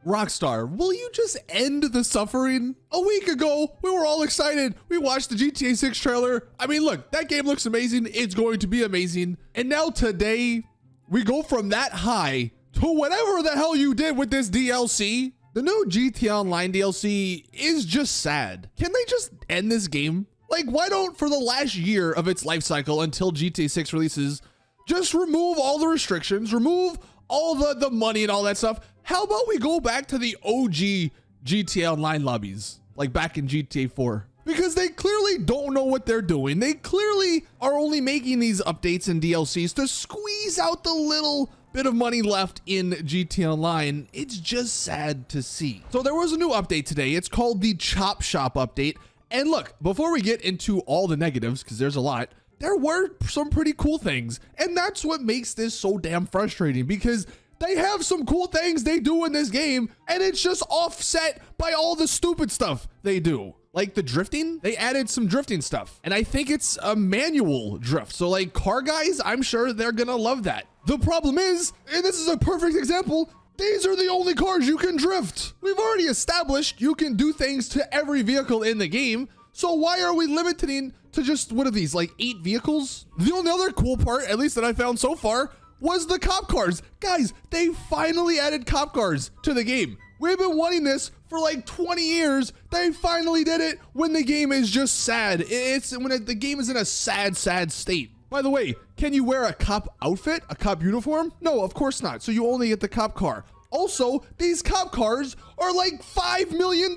Rockstar, will you just end the suffering? A week ago, we were all excited. We watched the GTA 6 trailer. I mean, look, that game looks amazing. It's going to be amazing. And now today, we go from that high to whatever the hell you did with this DLC. The new GTA Online DLC is just sad. Can they just end this game? Like, why don't, for the last year of its life cycle until GTA 6 releases, just remove all the restrictions, remove all the money and all that stuff. How about we go back to the OG GTA Online lobbies, like back in GTA 4? Because they clearly don't know what they're doing. They clearly are only making these updates and DLCs to squeeze out the little bit of money left in GTA Online. It's just sad to see. So there was a new update today. It's called the Chop Shop update. And look, before we get into all the negatives, because there's a lot, there were some pretty cool things. And that's what makes this so damn frustrating, because they have some cool things they do in this game, and it's just offset by all the stupid stuff they do. Like the drifting, they added some drifting stuff. And I think it's a manual drift. So like car guys, I'm sure they're gonna love that. The problem is, and this is a perfect example, these are the only cars you can drift. We've already established you can do things to every vehicle in the game. So why are we limiting to just, what are these, like 8 vehicles? The only other cool part, at least that I found so far, was the cop cars. Guys, they finally added cop cars to the game. We've been wanting this for like 20 years. They finally did it when the game is just sad. It's when the game is in a sad, sad state. By the way, can you wear a cop outfit, a cop uniform? No, of course not. So you only get the cop car. Also, these cop cars are like $5 million.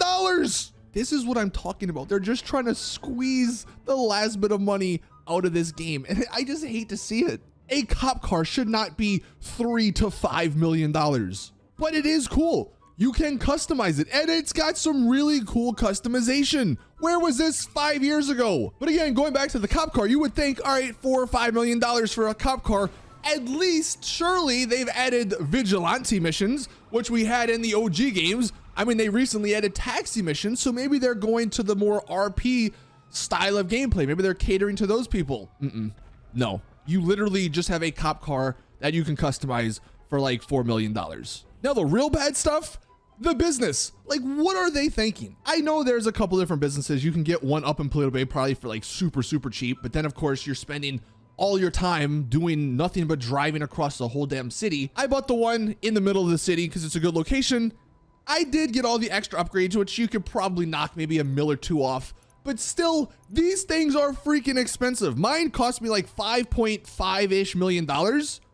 This is what I'm talking about. They're just trying to squeeze the last bit of money out of this game. And I just hate to see it. A cop car should not be $3 to $5 million, but it is cool. You can customize it, and it's got some really cool customization. Where was this 5 years ago? But again, going back to the cop car, you would think, all right, $4 or $5 million for a cop car. At least, surely they've added vigilante missions, which we had in the OG games. I mean, they recently added taxi missions, so maybe they're going to the more RP style of gameplay. Maybe they're catering to those people. No, you literally just have a cop car that you can customize for like $4 million. Now, the real bad stuff, the business. Like, what are they thinking? I know there's a couple different businesses. You can get one up in Paleto Bay probably for like super, super cheap. But then, of course, you're spending all your time doing nothing but driving across the whole damn city. I bought the one in the middle of the city because it's a good location. I did get all the extra upgrades, which you could probably knock maybe $1 or $2 million off. But still, these things are freaking expensive. Mine cost me like $5.5-ish million.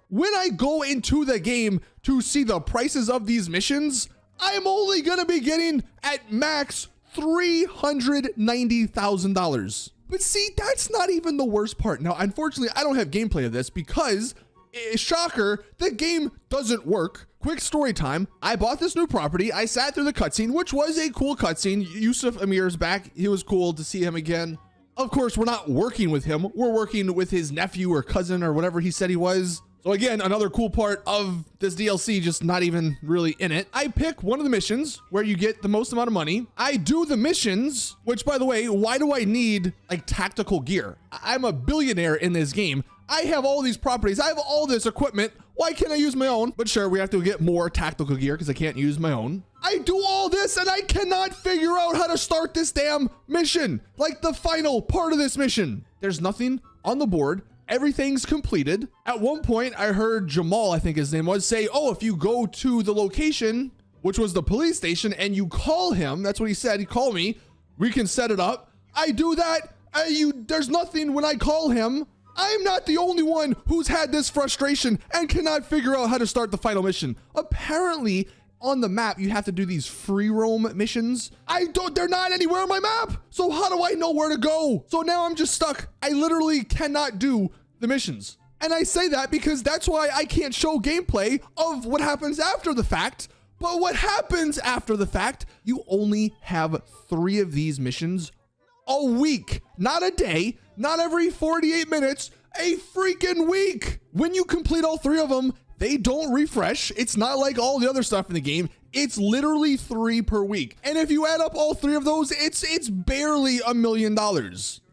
When I go into the game to see the prices of these missions, I'm only gonna be getting at max $390,000. But see, that's not even the worst part. Now, unfortunately, I don't have gameplay of this because, shocker, the game doesn't work. Quick story time. I bought this new property. I sat through the cutscene, which was a cool cutscene. Yusuf Amir's back. It was cool to see him again. Of course, we're not working with him. We're working with his nephew or cousin or whatever he said he was. So again, another cool part of this DLC, just not even really in it. I pick one of the missions where you get the most amount of money. I do the missions, which by the way, why do I need like tactical gear? I'm a billionaire in this game. I have all these properties. I have all this equipment. Why can't I use my own? But sure, we have to get more tactical gear because I can't use my own. I do all this and I cannot figure out how to start this damn mission. Like the final part of this mission. There's nothing on the board. Everything's completed. At one point, I heard Jamal, I think his name was, say, oh, if you go to the location, which was the police station, and you call him, that's what he said, he called me, we can set it up. I do that. There's nothing when I call him. I'm not the only one who's had this frustration and cannot figure out how to start the final mission. Apparently, on the map, you have to do these free roam missions. They're not anywhere on my map. So how do I know where to go? So now I'm just stuck. I literally cannot do the missions. And I say that because that's why I can't show gameplay of what happens after the fact. But what happens after the fact, you only have 3 of these missions a week, not a day, not every 48 minutes, a freaking week. When you complete all 3 of them, they don't refresh. It's not like all the other stuff in the game. It's literally 3 per week. And if you add up all 3 of those, it's barely $1 million.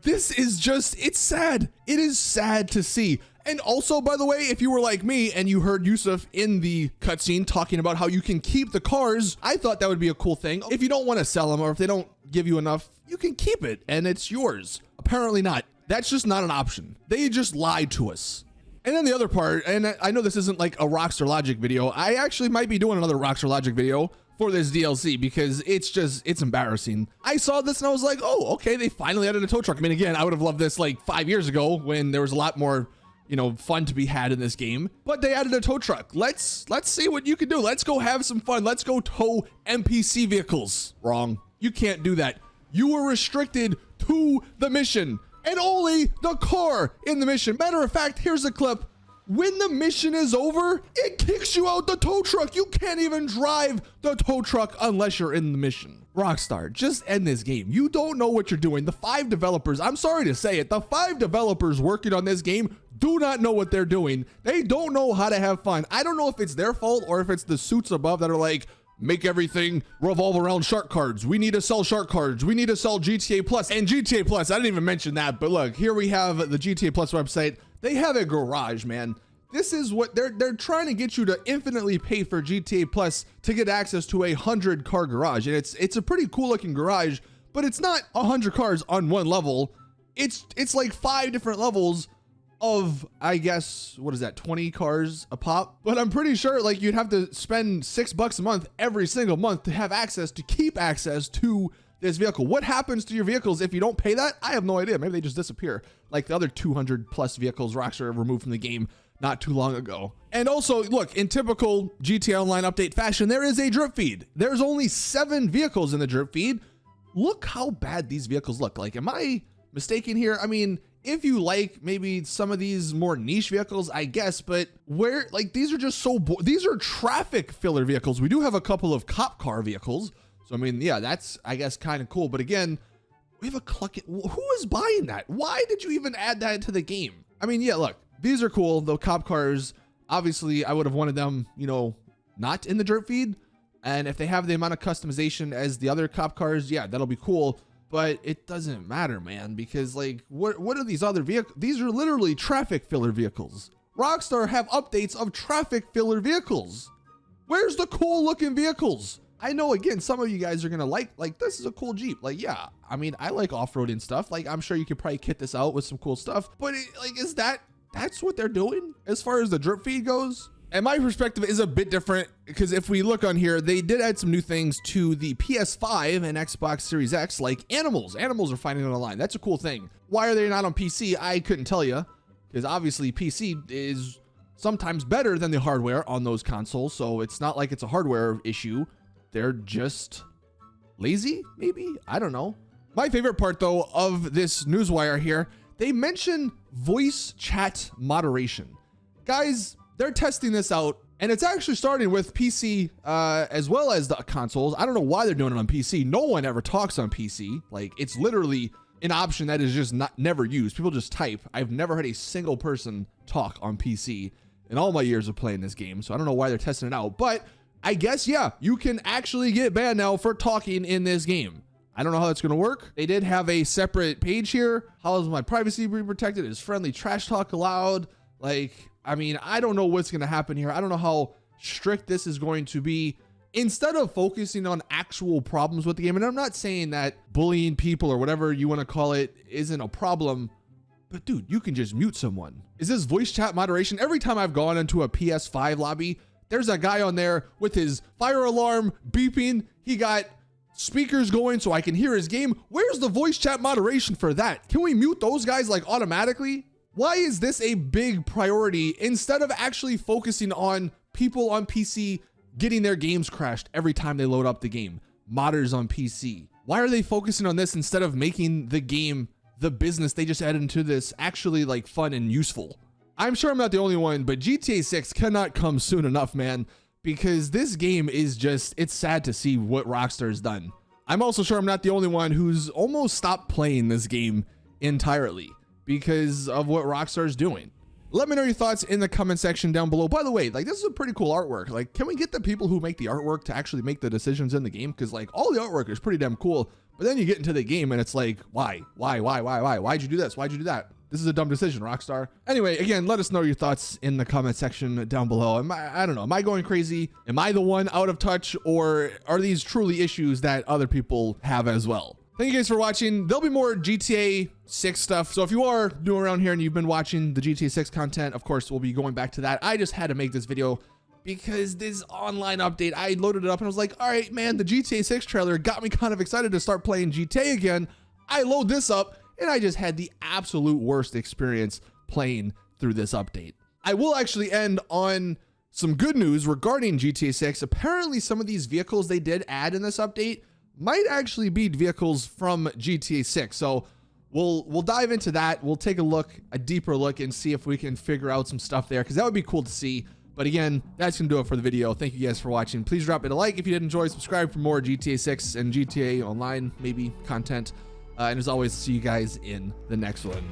This is just, it's sad. It is sad to see. And also, by the way, if you were like me and you heard Yusuf in the cutscene talking about how you can keep the cars, I thought that would be a cool thing. If you don't want to sell them or if they don't give you enough, you can keep it and it's yours. Apparently not. That's just not an option. They just lied to us. And then the other part, and I know this isn't like a Rockstar Logic video. I actually might be doing another Rockstar Logic video for this DLC because it's embarrassing. I saw this and I was like, oh, okay, they finally added a tow truck. I mean, again, I would have loved this like 5 years ago when there was a lot more, fun to be had in this game, but they added a tow truck. Let's see what you can do. Let's go have some fun. Let's go tow NPC vehicles. Wrong. You can't do that. You were restricted to the mission and only the car in the mission. Matter of fact, here's a clip. When the mission is over, it kicks you out the tow truck. You can't even drive the tow truck unless you're in the mission. Rockstar, just end this game. You don't know what you're doing. The 5 developers, I'm sorry to say it, the 5 developers working on this game do not know what they're doing. They don't know how to have fun. I don't know if it's their fault or if it's the suits above that are like, make everything revolve around shark cards. We need to sell shark cards. We need to sell GTA Plus. And GTA Plus, I didn't even mention that, but look, here we have the GTA Plus website. They have a garage, man. This is what they're trying to get you to infinitely pay for GTA Plus to get access to a 100-car garage. And it's a pretty cool looking garage, but it's not 100 cars on one level. It's like 5 different levels of, I guess, what is that, 20 cars a pop? But I'm pretty sure like you'd have to spend $6 a month every single month to have access, to keep access to this vehicle. What happens to your vehicles if you don't pay that? I have no idea. Maybe they just disappear like the other 200 plus vehicles Rockstar removed from the game not too long ago. And also, look, in typical GTA Online update fashion, there is a drip feed. There's only 7 vehicles in the drip feed. Look how bad these vehicles look. Like, am I mistaken here? I mean, if you like maybe some of these more niche vehicles, I guess, but where, like, these are just so, these are traffic filler vehicles. We do have a couple of cop car vehicles. So, I mean, yeah, that's, I guess, kind of cool. But again, we have a cluck. Who is buying that? Why did you even add that into the game? I mean, yeah, look, these are cool. The cop cars, obviously, I would have wanted them, not in the drip feed. And if they have the amount of customization as the other cop cars, yeah, that'll be cool. But it doesn't matter, man, because like, what are these other vehicles? These are literally traffic filler vehicles. Rockstar have updates of traffic filler vehicles. Where's the cool looking vehicles? I know, again, some of you guys are gonna like this is a cool Jeep. Like, yeah, I mean, I like off-roading stuff. Like, I'm sure you could probably kit this out with some cool stuff. But that's what they're doing as far as the drip feed goes? And my perspective is a bit different because if we look on here, they did add some new things to the PS5 and Xbox Series X, like animals. Animals are finding it online. That's a cool thing. Why are they not on PC? I couldn't tell you, because obviously PC is sometimes better than the hardware on those consoles. So it's not like it's a hardware issue. They're just lazy, maybe? I don't know. My favorite part, though, of this newswire here, they mention voice chat moderation. Guys, they're testing this out, and it's actually starting with PC as well as the consoles. I don't know why they're doing it on PC. No one ever talks on PC. Like, it's literally an option that is just never used. People just type. I've never had a single person talk on PC in all my years of playing this game, so I don't know why they're testing it out. But I guess, yeah, you can actually get banned now for talking in this game. I don't know how that's going to work. They did have a separate page here. How is my privacy being protected? Is friendly trash talk allowed? Like, I mean, I don't know what's going to happen here. I don't know how strict this is going to be. Instead of focusing on actual problems with the game, and I'm not saying that bullying people or whatever you want to call it isn't a problem, but dude, you can just mute someone. Is this voice chat moderation? Every time I've gone into a PS5 lobby, there's a guy on there with his fire alarm beeping. He got speakers going so I can hear his game. Where's the voice chat moderation for that? Can we mute those guys like automatically? Why is this a big priority instead of actually focusing on people on PC getting their games crashed every time they load up the game? Modders on PC. Why are they focusing on this instead of making the game, the business they just added into this, actually like fun and useful? I'm sure I'm not the only one, but GTA 6 cannot come soon enough, man, because this game is just, it's sad to see what Rockstar's done. I'm also sure I'm not the only one who's almost stopped playing this game entirely because of what Rockstar's doing. Let me know your thoughts in the comment section down below. By the way, like, this is a pretty cool artwork. Like, can we get the people who make the artwork to actually make the decisions in the game? Because like all the artwork is pretty damn cool, But then you get into the game and it's like, why? Why'd you do this? Why'd you do that? This is a dumb decision, Rockstar. Anyway, again, let us know your thoughts in the comment section down below. I don't know, am I going crazy? Am I the one out of touch, or are these truly issues that other people have as well? Thank you guys for watching. There'll be more GTA 6 stuff. So if you are new around here and you've been watching the GTA 6 content, of course, we'll be going back to that. I just had to make this video because this online update, I loaded it up and I was like, all right, man, the GTA 6 trailer got me kind of excited to start playing GTA again. I load this up and I just had the absolute worst experience playing through this update. I will actually end on some good news regarding GTA 6. Apparently some of these vehicles they did add in this update might actually be vehicles from GTA 6. So we'll dive into that. We'll take a deeper look and see if we can figure out some stuff there, because that would be cool to see. But again, that's gonna do it for the video. Thank you guys for watching. Please drop it a like if you did enjoy, subscribe for more GTA 6 and GTA Online maybe content. And as always, see you guys in the next one.